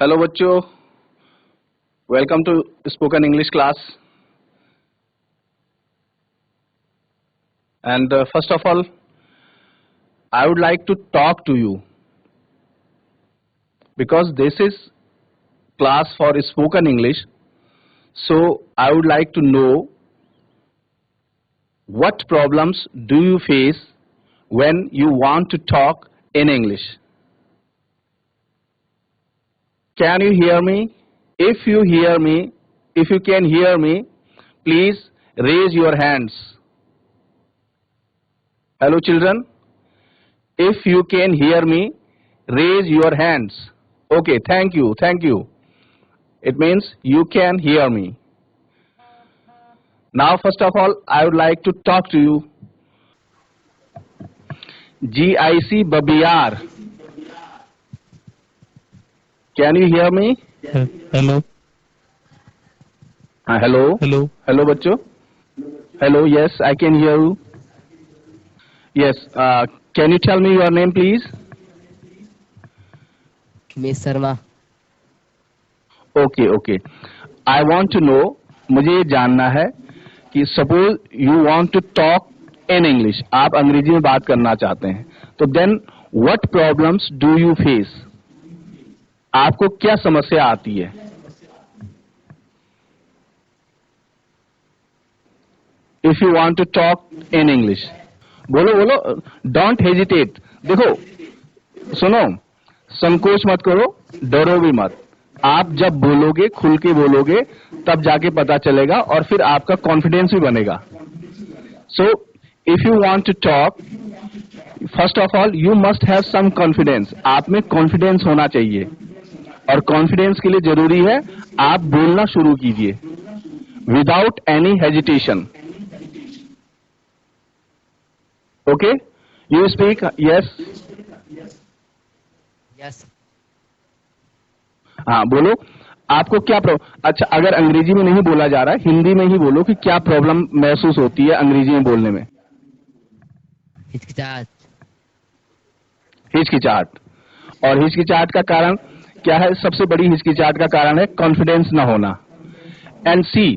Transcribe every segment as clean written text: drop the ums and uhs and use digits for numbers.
Hello बच्चों, welcome to spoken English class. And first of all, I would like to talk to you because this is class for spoken English. So I would like to know what problems do you face when you want to talk in English. Can you hear me? If you can hear me, please raise your hands. Hello children, if you can hear me, raise your hands. Okay, thank you. It means you can hear me. Now first of all, I would like to talk to you. GIC Babiyar. Can you hear me? Hello. Hello बच्चों. Hello, yes, I can hear you. Yes, can you tell me your name please? Miss Sharma. Okay. I want to know, मुझे ये जानना है कि suppose you want to talk in English, आप अंग्रेजी में बात करना चाहते हैं, तो then what problems do you face? आपको क्या समस्या आती है? If you want to talk in English, बोलो, don't hesitate. देखो, सुनो, संकोच मत करो, डरो भी मत. आप जब बोलोगे, खुल के बोलोगे, तब जाके पता चलेगा और फिर आपका कॉन्फिडेंस भी बनेगा. So, if you want to talk, first of all, you must have some confidence. आप में कॉन्फिडेंस होना चाहिए और कॉन्फिडेंस के लिए जरूरी है आप बोलना शुरू कीजिए without any hesitation. Okay, you speak. Yes. हाँ, बोलो. आपको क्या अच्छा, अगर अंग्रेजी में नहीं बोला जा रहा है, हिंदी में ही बोलो कि क्या प्रॉब्लम महसूस होती है अंग्रेजी में बोलने में. हिचकिचाहट. और हिचकिचाहट का कारण क्या है? सबसे बड़ी हिचकिचाहट का कारण है कॉन्फिडेंस ना होना. And see,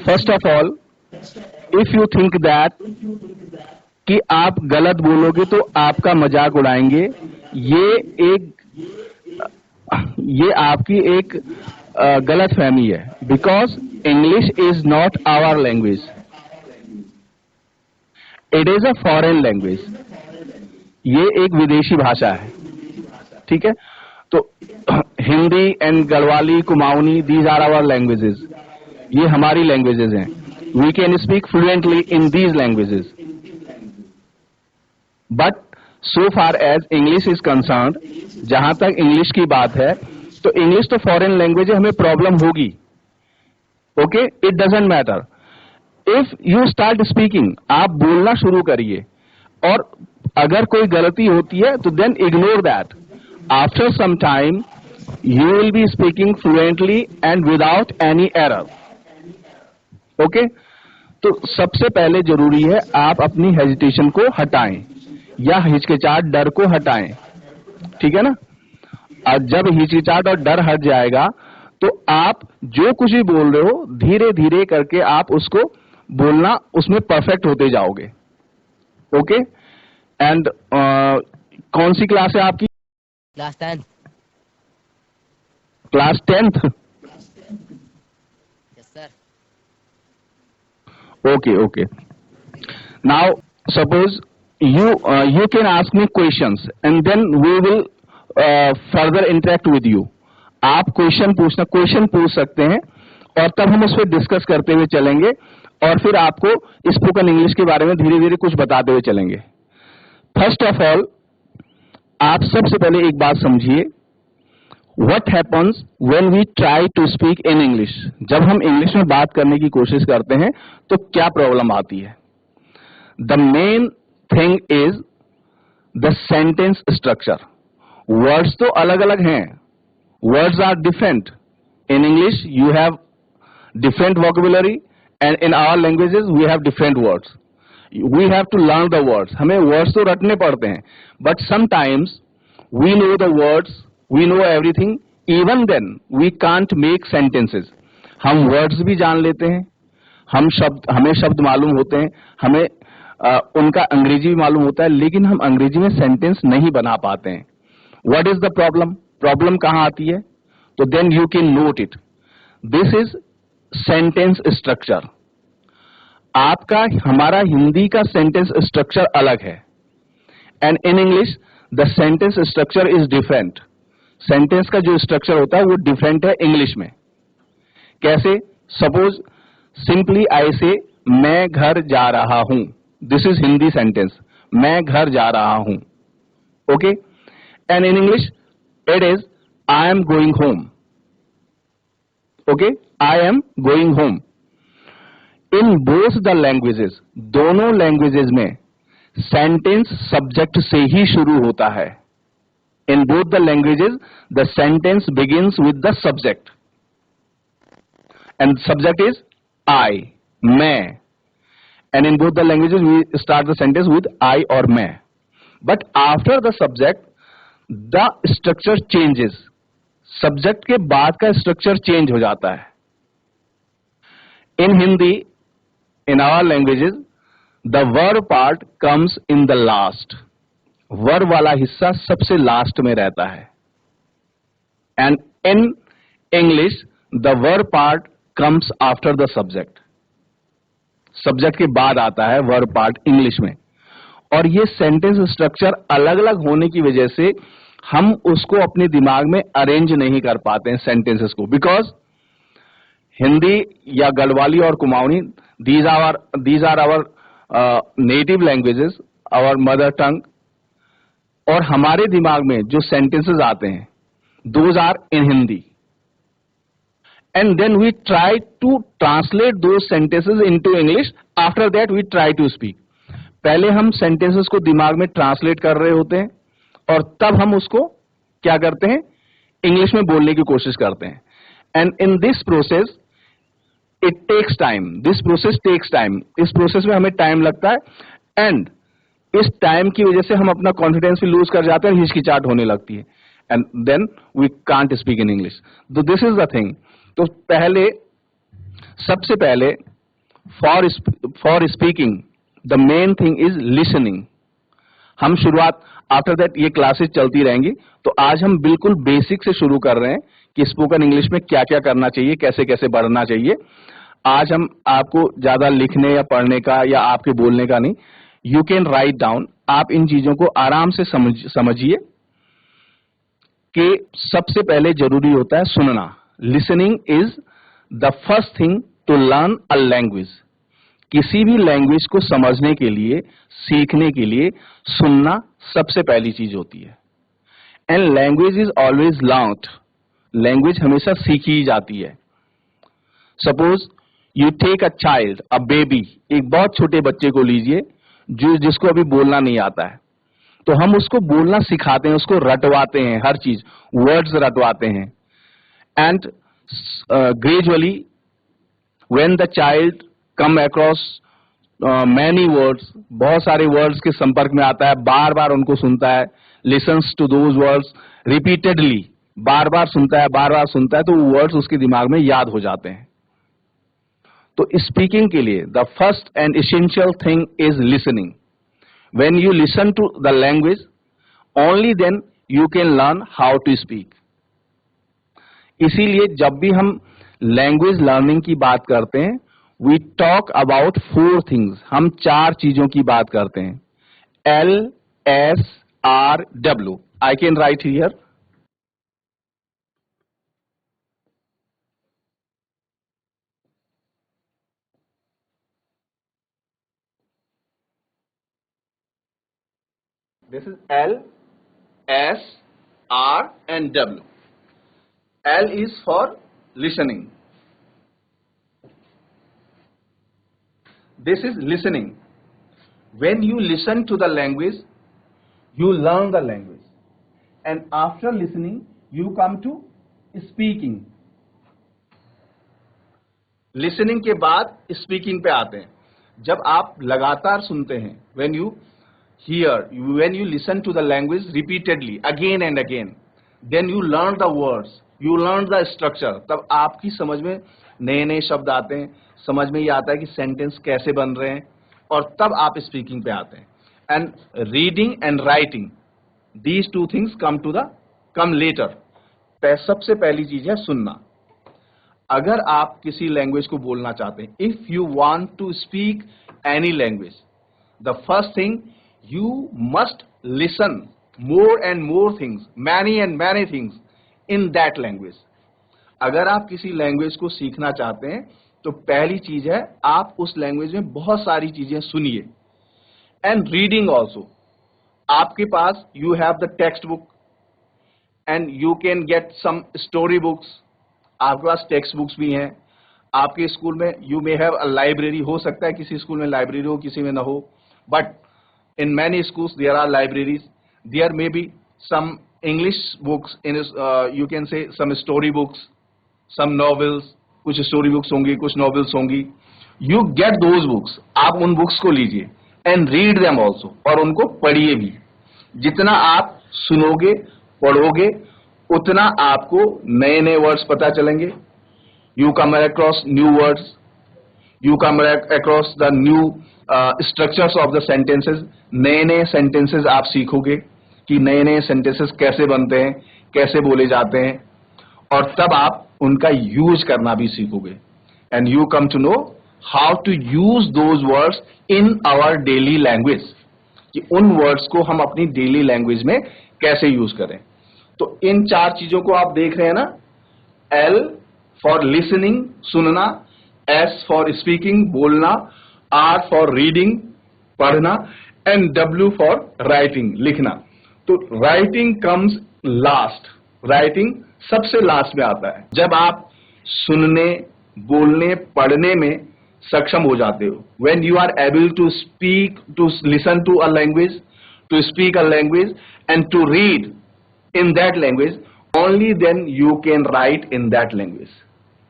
first of all, if you think that कि आप गलत बोलोगे तो आपका मजाक उड़ाएंगे, ये आपकी एक गलत फहमी है. Because English is not our language, it is a foreign language. ये एक विदेशी भाषा है. ठीक है, तो Hindi and Garhwali, Kumaoni, these are our languages. ये हमारी लैंग्वेजेस हैं. We can speak fluently in these languages. But so far as English is concerned, जहां तक इंग्लिश की बात है, तो इंग्लिश तो फॉरेन लैंग्वेज है, हमें प्रॉब्लम होगी. Okay, it doesn't matter. If you start speaking, आप बोलना शुरू करिए और अगर कोई गलती होती है तो then ignore that. After some time you will be speaking fluently and without any error. Okay, तो सबसे पहले जरूरी है आप अपनी हेजिटेशन को हटाएं या हिचकिचाहट, डर को हटाएं. ठीक है ना? और जब हिचकिचाहट और डर हट जाएगा तो आप जो कुछ भी बोल रहे हो, धीरे धीरे करके आप उसको बोलना, उसमें परफेक्ट होते जाओगे. ओके. एंड कौन सी क्लास है आपकी? Class 10. Class 10th. Yes sir. Okay. Now suppose you can ask me questions and then we will further interact with you. आप क्वेश्चन पूछ सकते हैं और तब हम उस पर डिस्कस करते हुए चलेंगे और फिर आपको स्पोकन इंग्लिश के बारे में धीरे धीरे कुछ बताते हुए चलेंगे. फर्स्ट ऑफ ऑल, आप सबसे पहले एक बात समझिए, What happens when we try to speak in English? जब हम इंग्लिश में बात करने की कोशिश करते हैं तो क्या प्रॉब्लम आती है? The main thing is the sentence structure. Words तो अलग अलग हैं. Words are different. In English you have different vocabulary and in our languages we have different words. We have to learn the words. हमें words तो रटने पड़ते हैं. But sometimes we know the words, we know everything even then we can't make sentences. हम words भी जान लेते हैं, हमें शब्द मालूम होते हैं, हमें उनका अंग्रेजी भी मालूम होता है, लेकिन हम अंग्रेजी में सेंटेंस नहीं बना पाते हैं. What is the problem? Problem कहां आती है? तो then you can note it. This is sentence structure. आपका हमारा हिंदी का सेंटेंस स्ट्रक्चर अलग है, and in English the sentence structure is different. Sentence का जो स्ट्रक्चर होता है वो डिफरेंट है इंग्लिश में. कैसे? सपोज सिंपली आई से मैं घर जा रहा हूं. दिस इज हिंदी सेंटेंस, मैं घर जा रहा हूं. Okay, and in English it is I am going home. Okay, I am going home. In both the languages, दोनों लैंग्वेजेस में सेंटेंस सब्जेक्ट से ही शुरू होता है. In both the languages the sentence begins with the subject, and subject is I, मैं. And in both the languages we start the sentence with I or मैं. But after the subject the structure changes. Subject के बाद का structure change हो जाता है. In Hindi, in our languages, the verb part comes in the last. Verb वाला हिस्सा सबसे लास्ट में रहता है. And in English, the verb part comes after the subject. Subject के बाद आता है वर्ब पार्ट इंग्लिश में. और ये सेंटेंस स्ट्रक्चर अलग अलग होने की वजह से हम उसको अपने दिमाग में अरेंज नहीं कर पाते हैं सेंटेंसेस को. बिकॉज हिंदी या गढ़वाली और Kumaoni these are our native languages, our mother tongue. और हमारे दिमाग में जो सेंटेंसेस आते हैं those are in Hindi. And then we try to translate those sentences into English. After that we try to speak. पहले हम sentences को दिमाग में translate कर रहे होते हैं और तब हम उसको क्या करते हैं? इंग्लिश में बोलने की कोशिश करते हैं. And in this process it takes time. This process takes time. इस प्रोसेस में हमें टाइम लगता है, एंड इस टाइम की वजह से हम अपना कॉन्फिडेंस भी लूज कर जाते हैं, हिचकिचाहट होने लगती है, and then we can't speak in English. तो दिस इज द थिंग. तो सबसे पहले for speaking the main thing is listening. हम शुरुआत, आफ्टर दैट ये क्लासेस चलती रहेंगी. तो आज हम बिल्कुल बेसिक से शुरू कर रहे हैं कि स्पोकन इंग्लिश में क्या क्या करना चाहिए, कैसे कैसे बढ़ना चाहिए. आज हम आपको ज्यादा लिखने या पढ़ने का या आपके बोलने का नहीं, यू कैन राइट डाउन. आप इन चीजों को आराम से समझिए कि सबसे पहले जरूरी होता है सुनना. Listening is the first thing to learn a language. किसी भी लैंग्वेज को समझने के लिए, सीखने के लिए सुनना सबसे पहली चीज होती है. And language is always learned. Language हमेशा सीखी ही जाती है. Suppose you take a child, a baby, एक बहुत छोटे बच्चे को लीजिए जिसको अभी बोलना नहीं आता है. तो हम उसको बोलना सिखाते हैं, उसको रटवाते हैं, हर चीज वर्ड्स रटवाते हैं. And gradually when the child come across many words, बहुत सारे वर्ड्स के संपर्क में आता है, बार बार उनको सुनता है, listens to those words repeatedly, बार बार सुनता है, तो वो वर्ड्स उसके दिमाग में याद हो जाते हैं. तो स्पीकिंग के लिए the first and essential thing is listening. When you listen to the language only then you can learn how to speak. इसीलिए जब भी हम लैंग्वेज लर्निंग की बात करते हैं, वी टॉक अबाउट 4 थिंग्स. हम 4 चीजों की बात करते हैं. LSRW. I can write here. This is L, S, R and W. L is for listening. This is listening. When you listen to the language, you learn the language. And after listening, you come to speaking. Listening के बाद speaking पे आते हैं. जब आप लगातार सुनते हैं, when you hear, when you listen to the language repeatedly again and again, then you learn the words. You learn the structure, तब आपकी समझ में नए नए शब्द आते हैं, समझ में ये आता है कि सेंटेंस कैसे बन रहे हैं, और तब आप स्पीकिंग पे आते हैं. And reading and writing, these two things come later. सबसे पहली चीज है सुनना. अगर आप किसी लैंग्वेज को बोलना चाहते हैं, if you want to speak any language, the first thing you must listen more and more things, many and many things in that language. अगर आप किसी लैंग्वेज को सीखना चाहते हैं तो पहली चीज है आप उस लैंग्वेज में बहुत सारी चीजें सुनिए. एंड रीडिंग ऑल्सो, आपके पास you have the text book and you can get some story books. आपके पास टेक्स्ट बुक्स भी हैं. आपके स्कूल में you may have a library, हो सकता है किसी स्कूल में लाइब्रेरी हो, किसी में ना हो, but in many schools there are libraries. There may be some English books, you can say some story books, some novels, कुछ story books होंगी, कुछ novels होंगी. You get those books, आप उन books को लीजिए and read them also, और उनको पढ़िए भी. जितना आप सुनोगे, पढ़ोगे, उतना आपको नए नए words पता चलेंगे. You come across new words, you come across the new structures of the sentences. नए नए sentences आप सीखोगे कि नए नए sentences कैसे बनते हैं, कैसे बोले जाते हैं, और तब आप उनका यूज करना भी सीखोगे. And you come to know how to use those words in our daily language, कि उन वर्ड्स को हम अपनी डेली लैंग्वेज में कैसे यूज करें. तो इन चार चीजों को आप देख रहे हैं ना. L फॉर लिसनिंग, सुनना, S फॉर स्पीकिंग, बोलना, R फॉर रीडिंग, पढ़ना, एंड W फॉर राइटिंग, लिखना. तो राइटिंग कम्स लास्ट. राइटिंग सबसे लास्ट में आता है. जब आप सुनने, बोलने, पढ़ने में सक्षम हो जाते हो, when you are able to speak, to listen to a language, to speak a language and to read in that language, only then you can write in that language.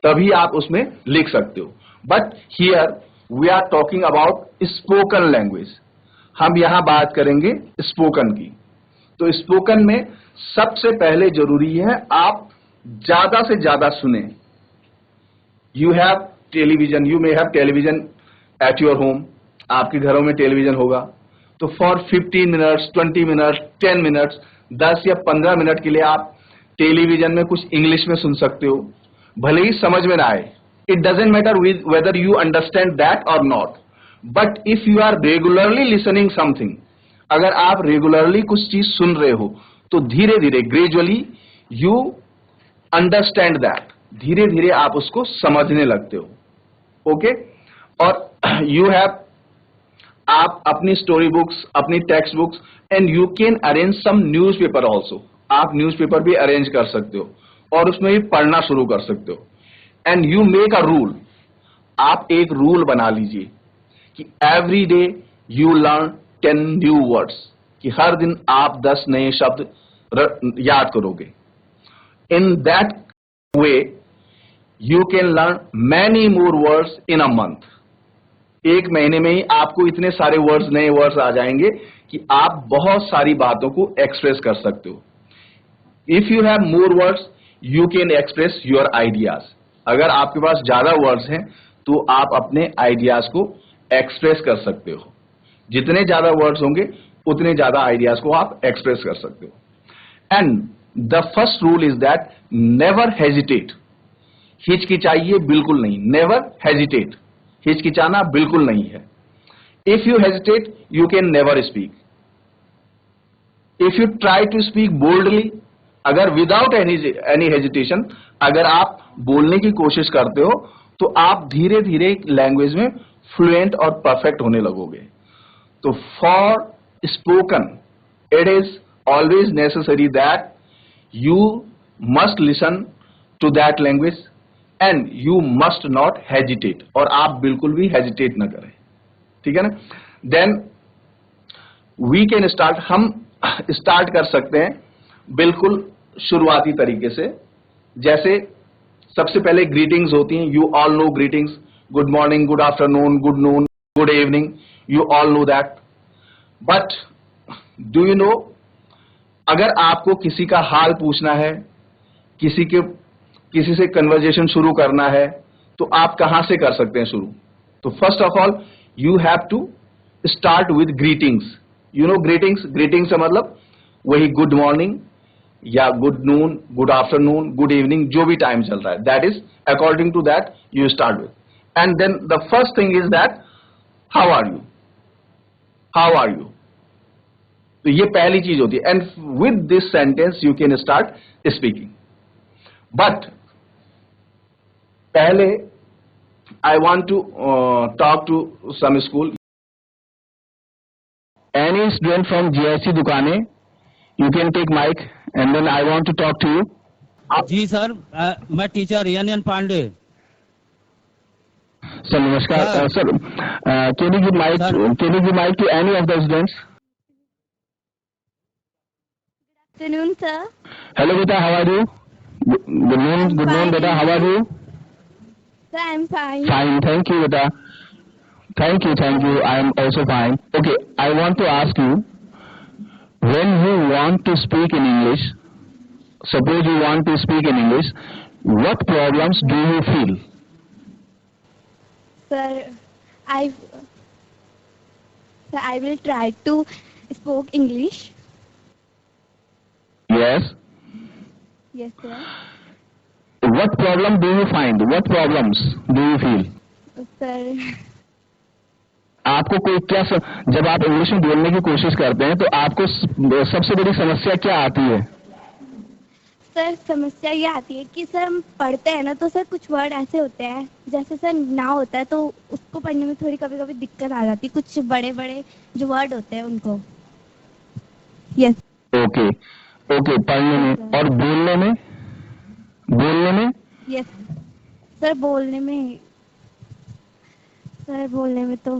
तभी आप उसमें लिख सकते हो. But here we are talking about spoken language. हम यहां बात करेंगे स्पोकन की. तो स्पोकन में सबसे पहले जरूरी है आप ज्यादा से ज्यादा सुने. You have television, you may have television at your home. आपके घरों में टेलीविजन होगा, तो फॉर 15 मिनट्स, 20 मिनट्स, 10 मिनट्स, 10 या 15 मिनट के लिए आप टेलीविजन में कुछ इंग्लिश में सुन सकते हो. भले ही समझ में ना आए, it doesn't matter whether you understand that or not, but if you are regularly listening something, अगर आप रेगुलरली कुछ चीज सुन रहे हो तो धीरे धीरे, ग्रेजुअली यू अंडरस्टैंड दैट, धीरे धीरे आप उसको समझने लगते हो. ओके. और यू हैव, आप अपनी स्टोरी बुक्स, अपनी text books, and you can arrange some newspaper also. आप न्यूज़पेपर भी अरेंज कर सकते हो और उसमें भी पढ़ना शुरू कर सकते हो. And you make a rule, आप एक रूल बना लीजिए कि every day you learn 10 new words, कि हर दिन आप 10 नए शब्द याद करोगे. In that way you can learn many more words in a month. एक महीने में ही आपको इतने सारे वर्ड्स, नए वर्ड्स आ जाएंगे कि आप बहुत सारी बातों को एक्सप्रेस कर सकते हो. If you have more words you can express your ideas. अगर आपके पास ज्यादा वर्ड्स हैं तो आप अपने आइडियाज को एक्सप्रेस कर सकते हो. जितने ज्यादा वर्ड्स होंगे उतने ज्यादा आइडियाज को आप एक्सप्रेस कर सकते हो. And the first rule is that never hesitate. हिचकिचाइए बिल्कुल नहीं. नेवर हेजिटेट, हिचकिचाना बिल्कुल नहीं है. If you hesitate you can never speak. If you try to speak boldly, अगर विदाउट एनी हेजिटेशन अगर आप बोलने की कोशिश करते हो तो आप धीरे धीरे लैंग्वेज में फ्लुएंट और परफेक्ट होने लगोगे. तो for spoken it is always necessary that you must listen to that language and you must not hesitate. और आप बिल्कुल भी हेजिटेट ना करें. ठीक है ना. Then we can start. हम स्टार्ट कर सकते हैं बिल्कुल शुरुआती तरीके से. जैसे सबसे पहले ग्रीटिंग्स होती हैं. You all know greetings. Good morning, good afternoon, good noon, good evening, you all know that. But do you know, अगर आपको किसी का हाल पूछना है, किसी के किसी से कन्वर्जेशन शुरू करना है तो आप कहां से कर सकते हैं शुरू? तो first of all you have to start with greetings. You know greetings का मतलब वही गुड मॉर्निंग या good noon, good afternoon, good evening, जो भी टाइम चल रहा है, that is according to that you start with. And then the first thing is that how are you, how are you. तो ये पहली चीज होती है. And with this sentence you can start speaking. But पहले I want to talk to some school. Any student from GIC दुकाने, you can take mic and then I want to talk to you. Ji sir, मैं teacher N Pande. Sir नमस्कार. Sir can you give mic to any of the students? Afternoon, sir. Hello, beta. How are you? Good noon, beta. How are you? Sir, I'm fine. Fine. Thank you, beta. Thank you. I am also fine. Okay. I want to ask you, when you want to speak in English, suppose you want to speak in English, what problems do you feel? Sir, I will try to speak English. Yes. Yes, sir. What problem do you find? What problems do you feel? Sir, आपको कोई क्या जब आप English में बोलने की कोशिश करते हैं तो आपको सबसे बड़ी समस्या क्या आती है? सर समस्या ये आती है कि सर हम पढ़ते हैं ना तो सर कुछ वर्ड ऐसे होते हैं जैसे सर ना होता है तो उसको पढ़ने में थोड़ी कभी कभी दिक्कत आ जाती है, कुछ बड़े बड़े जो वर्ड होते हैं उनको. यस. ओके. पढ़ने में और बोलने में? Yes sir. बोलने में तो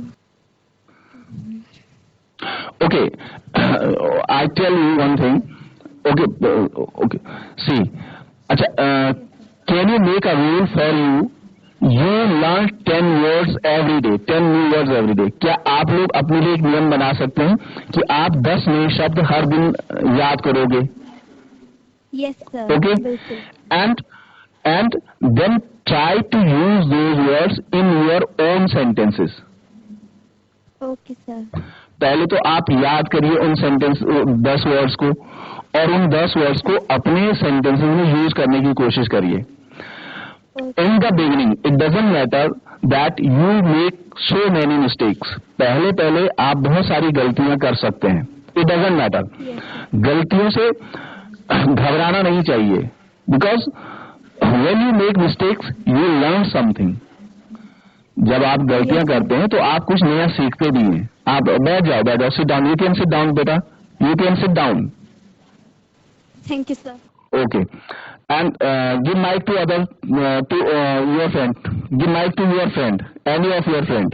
okay. I tell you one thing. Okay. See. अच्छा, can you make a rule for you learn 10 words every day, 10 new words every day. क्या आप लोग अपने लिए एक नियम बना सकते हैं कि आप 10 नए शब्द हर दिन याद करोगे? Yes sir. Okay. बिल्कुल. And then try to use those words in your own sentences. Okay sir. पहले तो आप याद करिए उन 10 वर्ड्स को और उन 10 वर्ड्स को अपने सेंटेंसेस में यूज करने की कोशिश करिए. In the beginning, it doesn't matter that you make so many mistakes. पहले आप बहुत सारी गलतियां कर सकते हैं. It doesn't matter. गलतियों से घबराना नहीं चाहिए. Because when you make mistakes, you learn something. जब आप गलतियां करते हैं तो आप कुछ नया सीखते भी हैं. आप बैठ जाओ. Sit down. You can sit down, beta. You can sit down. Thank you sir. Okay. And give mic to your friend. Give mic to your friend. Any of your friend.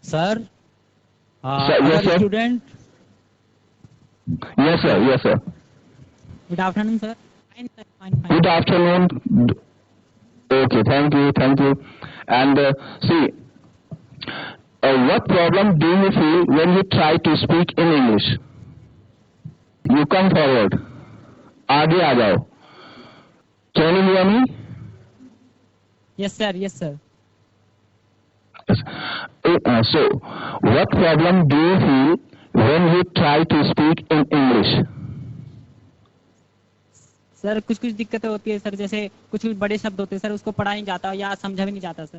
Sir, yes, sir. Student. Yes, sir. Good afternoon sir. Good afternoon. Okay. Thank you. And see, what problem do you feel when you try to speak in English? You come forward. आगे आ जाओ. Can you hear me? Yes sir. Yes. So, what problem do you feel when you try to speak in English? Sir कुछ दिक्कतें होती है sir, जैसे कुछ बड़े शब्द होते हैं सर, उसको पढ़ा नहीं जाता या समझा भी नहीं जाता सर.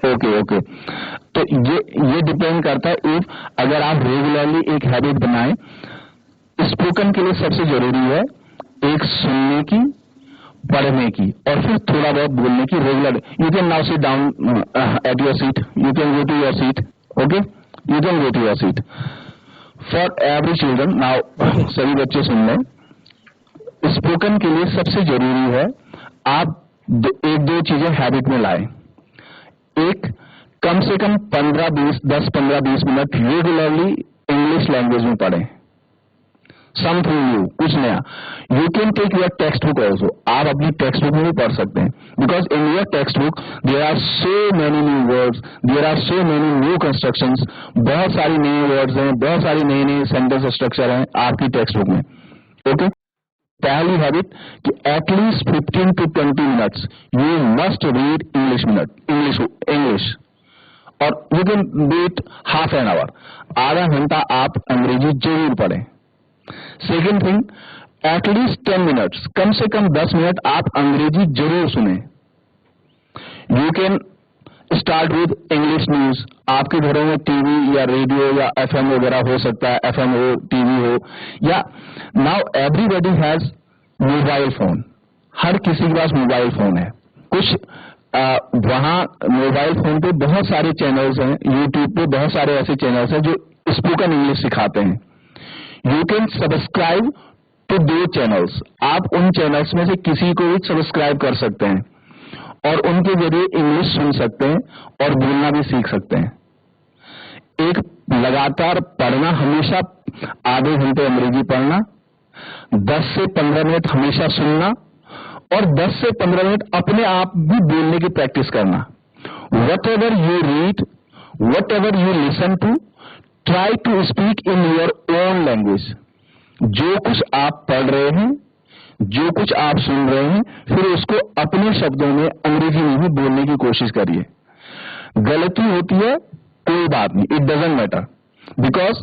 ओके. तो ये डिपेंड करता है. इफ अगर आप रेगुलरली एक हैबिट बनाएं, स्पोकन के लिए सबसे जरूरी है एक सुनने की, पढ़ने की और फिर थोड़ा बहुत बोलने की. Regular. You can now sit down at your seat. You can go to your seat. Okay. You can go to your seat. For every children now, सभी बच्चे सुन लें. स्पोकन के लिए सबसे जरूरी है आप एक दो चीजें हैबिट में लाएं. एक, कम से कम 10-15-20 मिनट रेगुलरली इंग्लिश लैंग्वेज में पढ़ें. समथिंग न्यू, कुछ नया. You can take your text book also. आप अपनी टेक्स्ट बुक में भी पढ़ सकते हैं. Because in your text book there are so many new words, there are so many new constructions. बहुत सारी नए वर्ड्स हैं, बहुत सारी नई सेंटेंस स्ट्रक्चर हैं आपकी टेक्स्ट बुक में. ओके. पहली हैबिट कि at least 15 to 20 minutes you must read English और you can do it half an hour, आधा घंटा आप अंग्रेजी जरूर पढ़ें। सेकेंड थिंग, एटलीस्ट 10 मिनट्स, कम से कम 10 मिनट आप अंग्रेजी जरूर सुने। You can start with English news. आपके घरों में टीवी या रेडियो या एफएम वगैरह हो सकता है, एफएम हो, टीवी हो, या now everybody has mobile phone, हर किसी के पास मोबाइल फोन है। कुछ वहां मोबाइल फोन पे बहुत सारे चैनल्स हैं, यूट्यूब पे बहुत सारे ऐसे चैनल्स हैं जो स्पोकन इंग्लिश सिखाते हैं। यू कैन सब्सक्राइब टू दो चैनल्स, आप उन चैनल्स में से किसी को भी सब्सक्राइब कर सकते हैं और उनके जरिए इंग्लिश सुन सकते हैं और बोलना भी सीख सकते हैं। एक लगातार पढ़ना, हमेशा आधे घंटे अंग्रेजी पढ़ना, 10 से 15 मिनट हमेशा सुनना और 10 से 15 मिनट अपने आप भी बोलने की प्रैक्टिस करना। Whatever you read, whatever you listen to, try to speak in your own language. जो कुछ आप पढ़ रहे हैं, जो कुछ आप सुन रहे हैं, फिर उसको अपने शब्दों में अंग्रेजी में ही बोलने की कोशिश करिए। गलती होती है, कोई बात नहीं, it doesn't matter, because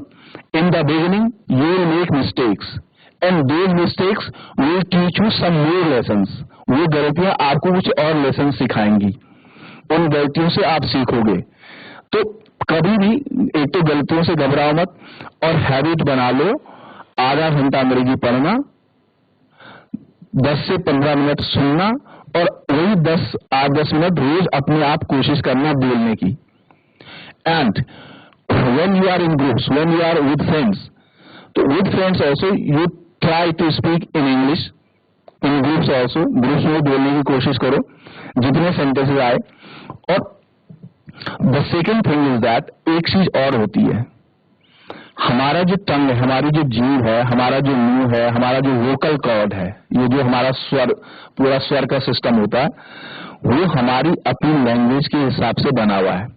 in the beginning you will make mistakes and those mistakes will teach you some more lessons. वो गलतियां आपको कुछ और लेसन सिखाएंगी, उन गलतियों से आप सीखोगे। तो कभी भी एक तो गलतियों से घबराओ मत और हैबिट बना लो, आधा घंटा अंग्रेजी पढ़ना, 10 से 15 मिनट सुनना और वही 10 मिनट रोज अपने आप कोशिश करना बोलने की। And when you are in groups, when you are with friends, तो with friends also you try to speak in English, in groups also, groups में बोलने की कोशिश करो जितने सेंटेंसेस आए। और the second thing is that, एक चीज और होती है, हमारा जो टंग है, हमारी जो जीभ है, हमारा जो मुंह है, हमारा जो वोकल कॉर्ड है, ये जो हमारा स्वर, पूरा स्वर का सिस्टम होता है, वो हमारी अपनी लैंग्वेज के हिसाब से बना हुआ है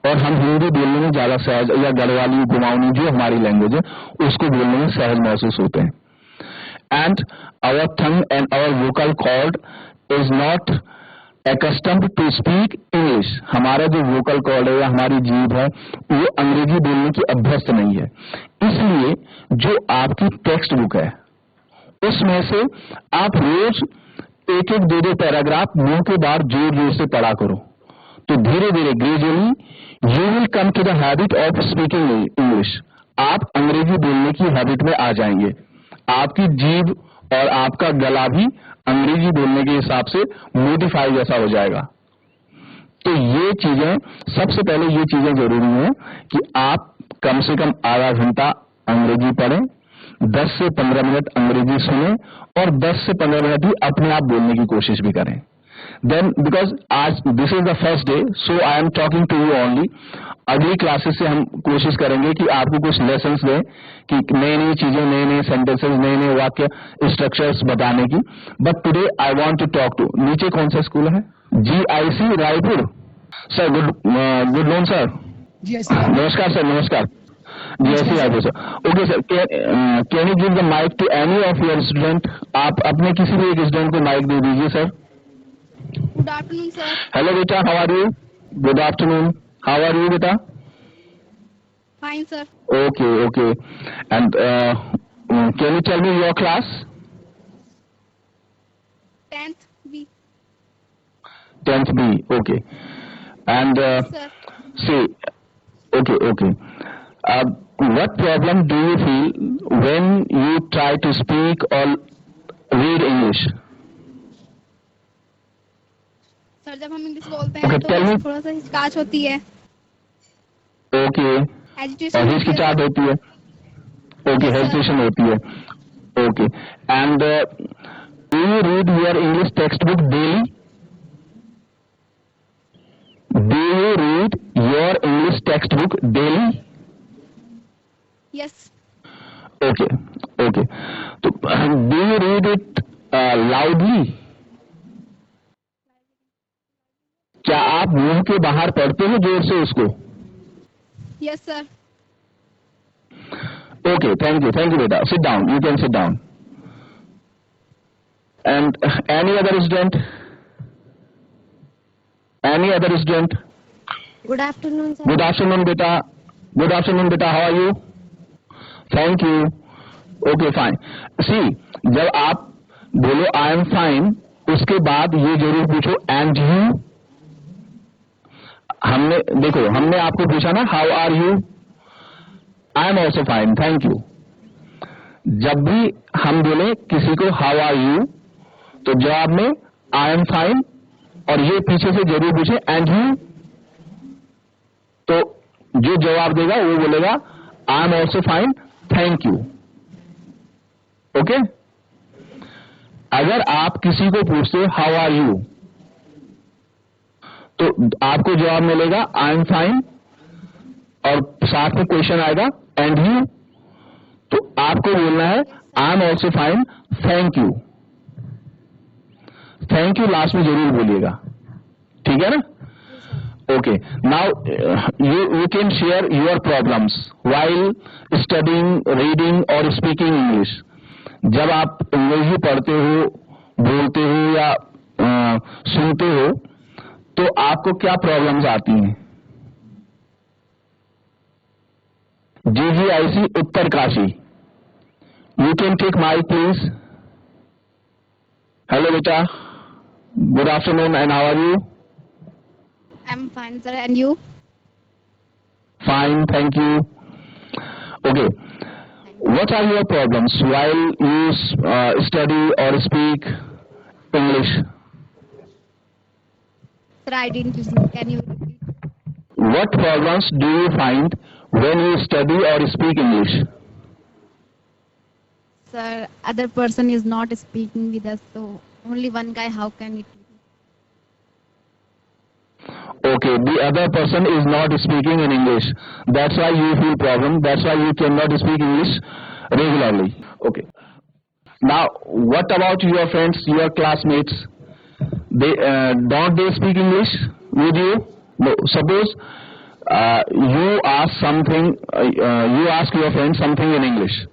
और हम हिंदी बोलने में ज्यादा सहज, या गढ़वाली, कुमाऊनी जो हमारी लैंग्वेज है उसको बोलने में सहज महसूस होते हैं। And our tongue and our vocal cord is not accustomed to speak English। हमारा जो वोकल कॉर्ड है या हमारी जीभ है वो अंग्रेजी बोलने की अभ्यस्त नहीं है। इसलिए जो आपकी टेक्स्ट बुक है उसमें से आप रोज एक एक दो पैराग्राफ मुंह के बाहर जोर जोर से पढ़ा करो, तो धीरे धीरे gradually you will come to the habit of speaking English. आप अंग्रेजी बोलने की हैबिट में आ जाएंगे, आपकी जीभ और आपका गला भी अंग्रेजी बोलने के हिसाब से मोडिफाई जैसा हो जाएगा। तो ये चीजें, सबसे पहले ये चीजें जरूरी हैं कि आप कम से कम आधा घंटा अंग्रेजी पढ़ें, 10 से 15 मिनट अंग्रेजी सुने और 10 से 15 मिनट ही अपने आप बोलने की कोशिश भी करें। देन बिकॉज आज this is the first day, so I am talking to you only. अगली क्लासेस से हम कोशिश करेंगे कि आपको कुछ लेसन्स दें, कि नई नई चीजें, नए नए सेंटेंसेस, नए नए वाक्य स्ट्रक्चर्स बताने की। But today I want to talk to, नीचे कौन सा स्कूल है? GIC Raipur. Sir good noon sir. नमस्कार सर, नमस्कार। GIC Raipur sir. Okay sir, can you give the mic to any of your student? आप अपने किसी भी एक स्टूडेंट को माइक दे दीजिए sir. Good afternoon sir. Hello बेटा, how are you? Good afternoon, how are you बेटा? Fine sir. Okay. And can you tell me your class? 10th B. 10th B. Okay. And Sir. see, okay. What problem do you feel when you try to speak or read English? Sir जब हम English बोलते हैं Okay, तो tell me. थोड़ा सा हिचकाच होती है, Okay. Agitation और हिचकिचाहट होती है। ओके, हेजिटेशन होती है। Okay, and do you read your English text book daily? Do you read your English text book daily? Yes. Okay, तो do you read it loudly? क्या आप मुंह के बाहर पढ़ते हो जोर से उसको? Yes sir. Okay, thank you बेटा. Sit down. You can sit down. And any other student? Any other student? Good afternoon, sir. Good afternoon, beta. Good afternoon, beta. How are you? Thank you. Okay, fine. See, जब आप बोलो I am fine, उसके बाद ये जरूर पूछो and you. हमने आपको पूछा ना how are you? I am also fine, thank you. जब भी हम बोले किसी को how are you, तो जवाब में I am fine और ये पीछे से जरूर पूछे and you. तो जो जवाब देगा वो बोलेगा I am also fine, thank you. Okay? अगर आप किसी को पूछते हो how are you, तो आपको जवाब मिलेगा I am fine और साथ में क्वेश्चन आएगा and you, तो आपको बोलना है I am also fine, thank you. Thank you last में जरूर बोलिएगा, ठीक है ना? Okay, now you can share your problems while studying, reading or speaking English. जब आप अंग्रेजी पढ़ते हो, बोलते हो या सुनते हो, तो आपको क्या प्रॉब्लम्स आती हैं? GGIC Uttarkashi, you can take mic please. Hello beta, good afternoon and how are you? I'm fine, sir. And you? Fine, thank you. Okay, what are your problems while you study or speak English? Sir, I didn't listen. Can you repeat? What problems do you find when you study or speak English? Sir, other person is not speaking with us, so only one guy, how can it be? Okay, the other person is not speaking in English. That's why you feel problem. That's why you cannot speak English regularly. Okay. Now, what about your friends, your classmates? They don't they speak English with you? No. Suppose you ask something. You ask your friend something in English.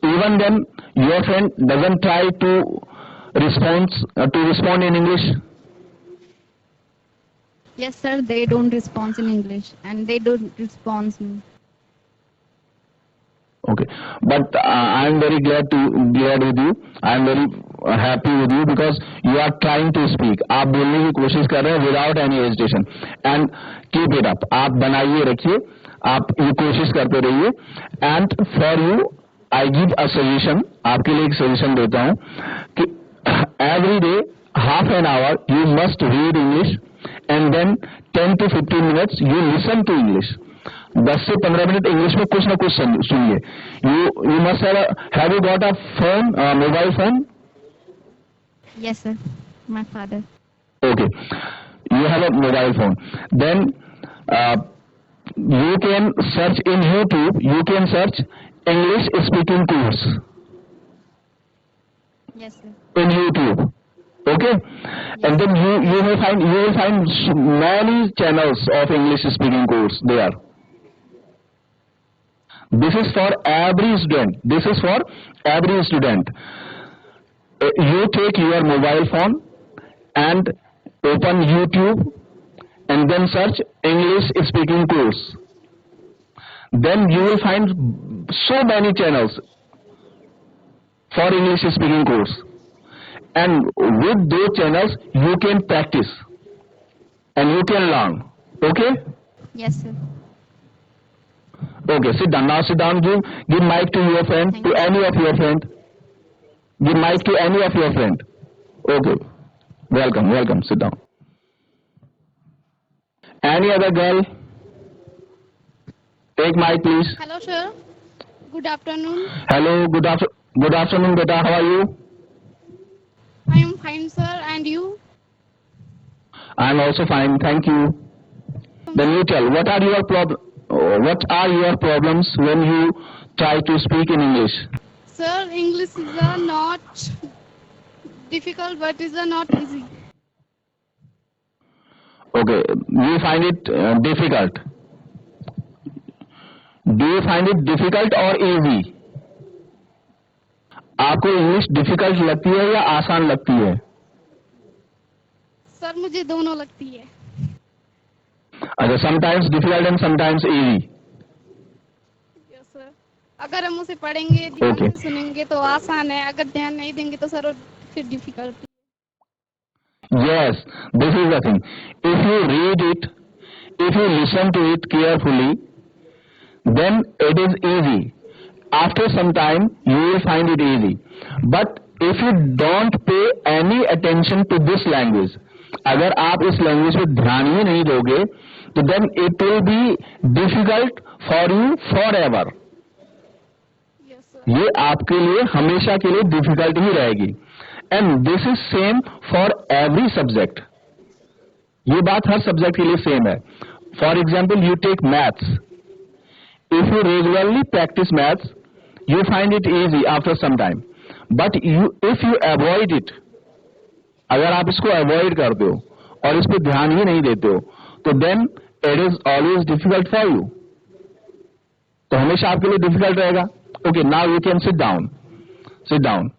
Even then, your friend doesn't try to respond in English. Yes, sir, they don't respond in English and they don't respond me. Okay, but I am very glad with you. I am very happy with you because you are trying to speak. आप बोलने की कोशिश कर रहे हैं without any hesitation and keep it up. आप बनाइए रखिए, आप ये कोशिश करते रहिए. And for you, I give a suggestion. आपके लिए एक suggestion देता हूँ कि every day half an hour you must read English and then 10 to 15 minutes you listen to English. 10 से 15 मिनट इंग्लिश में कुछ ना कुछ सुनिए. You must have you got a phone, mobile phone? Yes, sir, my father. Okay, you have a mobile phone. Then you can search in YouTube. You can search English speaking course Yes, sir. in YouTube. Okay, and then you will find many channels of English speaking course there. This is for every student. This is for every student. You take your mobile phone and open YouTube and then search English speaking course. Then you will find so many channels for English speaking course. And with those channels you can practice and you can learn. Okay? Yes, sir. Okay, sit down. Now sit down. Give mic to your friend, Thank to you. any of your friend. Give mic to any of your friend. Okay. Welcome. Sit down. Any other girl? Take mic, please. Hello, sir. Good afternoon. Hello. Good afternoon, beta. How are you? I am fine, sir. And you? I am also fine. Thank you. Then you tell. What are your problems when you try to speak in English? Sir, English is not difficult, but is not easy. Okay. You find it difficult. Do you find it difficult or easy? आपको English difficult लगती है या आसान लगती है? Sir मुझे दोनों लगती है। अच्छा, sometimes difficult and sometimes easy. Yes sir, अगर हम उसे पढ़ेंगे ध्यान Okay. से सुनेंगे तो आसान है, अगर ध्यान नहीं देंगे तो सर फिर difficult. Yes, this is the thing. If you read it, if you listen to it carefully, then it is easy. After some time, you will find it easy. But if you don't pay any attention to this language, अगर आप इस language पे ध्यान ही नहीं दोगे, तो then it will be difficult for you forever. Yes sir. ये आपके लिए हमेशा के लिए डिफिकल्ट ही रहेगी। And this is same for every subject. ये बात हर सब्जेक्ट के लिए सेम है। For example, you take maths. If you regularly practise maths, you find it easy after some time, but if you avoid it, अगर आप इसको avoid करते हो और इस पे ध्यान ही नहीं देते हो, तो then it is always difficult for you. तो हमेशा आपके लिए डिफिकल्ट रहेगा। Okay, now you can sit down. Sit down.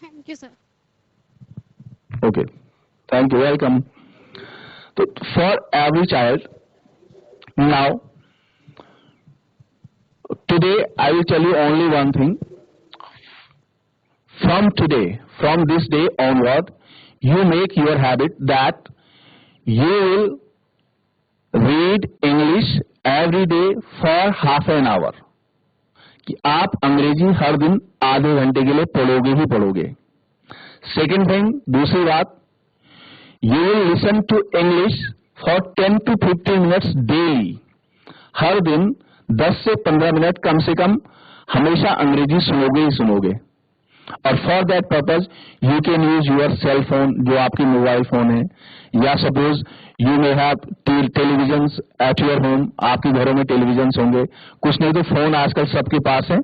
Thank you sir. Okay, thank you, welcome. So for every child, now today I will tell you only one thing. From today, from this day onward, you make your habit that you will read English every day for half an hour. कि आप अंग्रेजी हर दिन आधे घंटे के लिए पढ़ोगे ही पढ़ोगे। सेकेंड थिंग, दूसरी बात, you will listen to English for 10 to 15 minutes daily. हर दिन 10 से 15 मिनट कम से कम हमेशा अंग्रेजी सुनोगे ही सुनोगे। और for that purpose you can use your cell phone, जो आपकी मोबाइल फोन है, या suppose you may have television at your home, आपके घरों में टेलीविजन होंगे, कुछ नहीं तो फोन आजकल सबके पास है।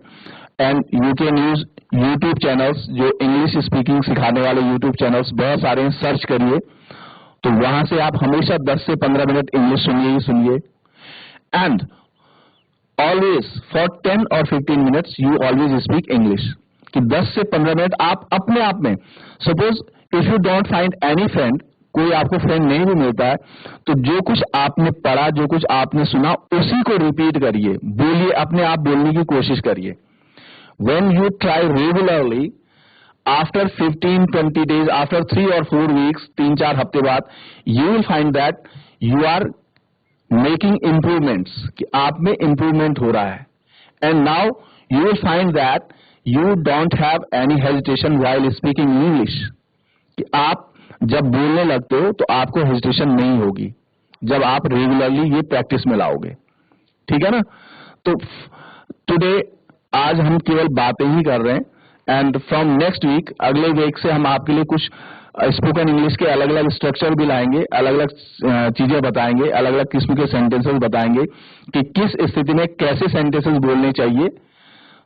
And you can use YouTube channels, जो इंग्लिश स्पीकिंग सिखाने वाले यूट्यूब चैनल्स बहुत सारे हैं, सर्च करिए, तो वहां से आप हमेशा 10 से 15 मिनट इंग्लिश सुनिए ही सुनिए। एंड ऑलवेज फॉर 10 और 15 minutes you always speak English, कि 10 से 15 मिनट आप अपने आप में, suppose if you don't find any friend, कोई आपको फ्रेंड नहीं भी मिलता है, तो जो कुछ आपने पढ़ा, जो कुछ आपने सुना, उसी को रिपीट करिए, बोलिए, अपने आप बोलने की कोशिश करिए। When you try regularly, after 15-20 days, after 3 or 4 weeks, 3-4 हफ्ते बाद, you will find that you are making improvements, कि आप में इंप्रूवमेंट हो रहा है। And now you will find that you don't have any hesitation while speaking English, कि आप जब बोलने लगते हो तो आपको हेजिटेशन नहीं होगी, जब आप रेगुलरली ये प्रैक्टिस में लाओगे। ठीक है ना? तो टुडे, आज हम केवल बातें ही कर रहे हैं, एंड फ्रॉम नेक्स्ट वीक, अगले वीक से हम आपके लिए कुछ स्पोकन इंग्लिश के अलग अलग स्ट्रक्चर भी लाएंगे, अलग अलग चीजें बताएंगे, अलग अलग किस्म के सेंटेंसेस बताएंगे कि किस स्थिति में कैसे सेंटेंसेस बोलने चाहिए।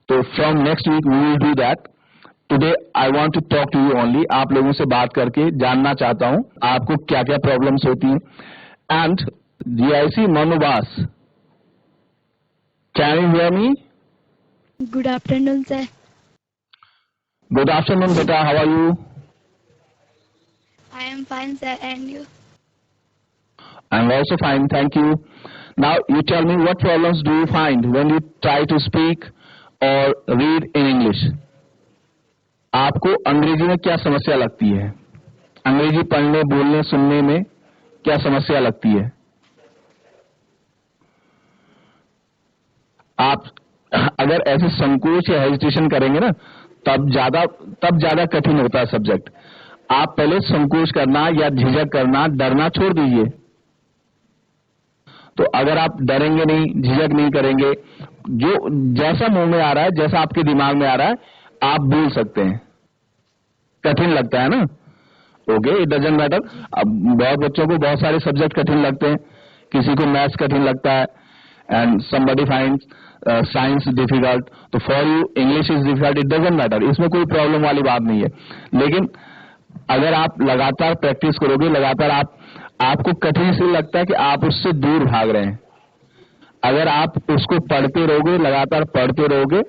तो from next week we will do that. Today I want to talk to you only, आप लोगों से बात करके जानना चाहता हूं आपको क्या क्या प्रॉब्लम्स होती हैं। And GIC Manobas, can you hear me? Good afternoon sir. Good afternoon बेटा, how are you? I am fine sir, and you? I am also fine, thank you. Now you tell me, what problems do you find when you try to speak or read in English? आपको अंग्रेजी में क्या समस्या लगती है? अंग्रेजी पढ़ने, बोलने, सुनने में क्या समस्या लगती है? आप अगर ऐसे संकोच या हेजिटेशन करेंगे ना, तब ज्यादा कठिन होता है सब्जेक्ट। आप पहले संकोच करना या झिझक करना, डरना छोड़ दीजिए। तो अगर आप डरेंगे नहीं, झिझक नहीं करेंगे, जो जैसा मुंह में आ रहा है, जैसा आपके दिमाग में आ रहा है, आप बोल सकते हैं। कठिन लगता है ना? Okay, it doesn't matter. अब बहुत बच्चों को बहुत सारे सब्जेक्ट कठिन लगते हैं, किसी को मैथ्स कठिन लगता है, and somebody finds science difficult, तो for you English is difficult, it doesn't matter, इसमें कोई प्रॉब्लम वाली बात नहीं है। लेकिन अगर आप लगातार प्रैक्टिस करोगे, लगातार आपको कठिन इसलिए लगता है कि आप उससे दूर भाग रहे हैं। अगर आप उसको पढ़ते रहोगे, लगातार पढ़ते रहोगे,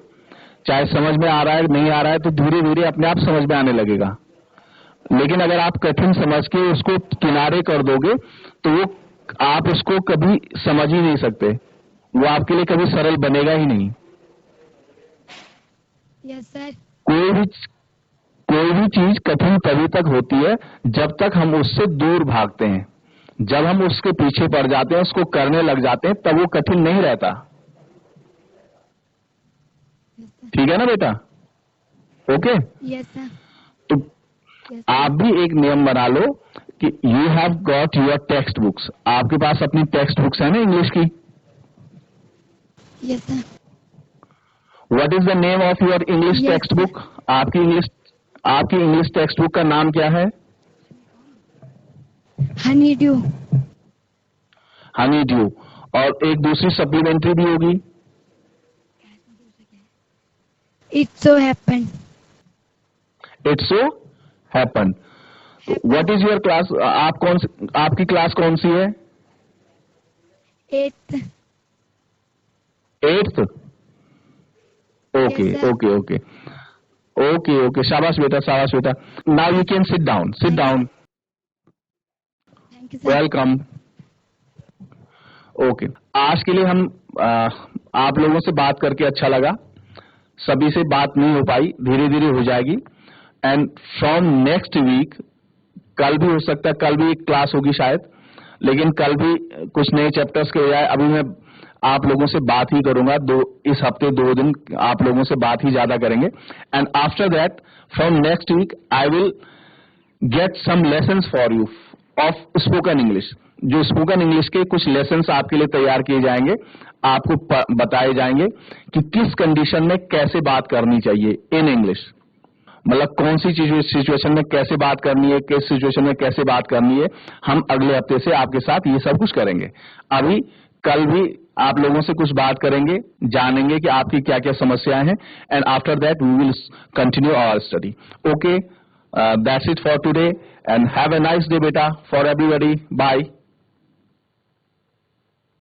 चाहे समझ में आ रहा है नहीं आ रहा है तो धीरे धीरे अपने आप समझ में आने लगेगा। लेकिन अगर आप कठिन समझ के उसको किनारे कर दोगे तो वो आप उसको कभी समझ ही नहीं सकते, वो आपके लिए कभी सरल बनेगा ही नहीं। Yes sir. कोई भी चीज कठिन तभी तक होती है जब तक हम उससे दूर भागते हैं। जब हम उसके पीछे पड़ जाते हैं, उसको करने लग जाते हैं, तब वो कठिन नहीं रहता। ठीक है ना बेटा? ओके? Yes sir. तो आप भी एक नियम बना लो कि you have got your text books. आपके पास अपनी टेक्स्ट बुक्स है ना इंग्लिश की? Yes sir. What is the name of your English Yes, text sir. Book? आपकी इंग्लिश टेक्स्ट बुक का नाम क्या है? हनी ड्यू। हनी ड्यू। और एक दूसरी सप्लीमेंट्री भी होगी। It's so happen. It's so happen. What is your class? आपकी क्लास कौन सी है? 8th। 8th। Okay Yes, sir. Okay okay okay okay, शाबाश बेटा, शाबाश बेटा। Now you can sit down, sit down. Thank you sir. Welcome. Okay, आज के लिए हम आप लोगों से बात करके अच्छा लगा। सभी से बात नहीं हो पाई, धीरे धीरे हो जाएगी। एंड फ्रॉम नेक्स्ट वीक, कल भी हो सकता है, कल भी एक क्लास होगी शायद, लेकिन कल भी कुछ नए चैप्टर्स के बजाय अभी मैं आप लोगों से बात ही करूंगा। इस हफ्ते 2 दिन आप लोगों से बात ही ज्यादा करेंगे। And after that from next week I will get some lessons for you of spoken English. जो स्पोकन इंग्लिश के कुछ लेसन्स आपके लिए तैयार किए जाएंगे, आपको बताए जाएंगे कि किस कंडीशन में कैसे बात करनी चाहिए इन इंग्लिश। मतलब कौन सी सिचुएशन में कैसे बात करनी है, किस सिचुएशन में कैसे बात करनी है। हम अगले हफ्ते से आपके साथ ये सब कुछ करेंगे। अभी कल भी आप लोगों से कुछ बात करेंगे, जानेंगे कि आपकी क्या क्या समस्याएं हैं। And after that we will continue our study. Okay, that's it for today and have a nice day बेटा फॉर एवरीबॉडी। बाय।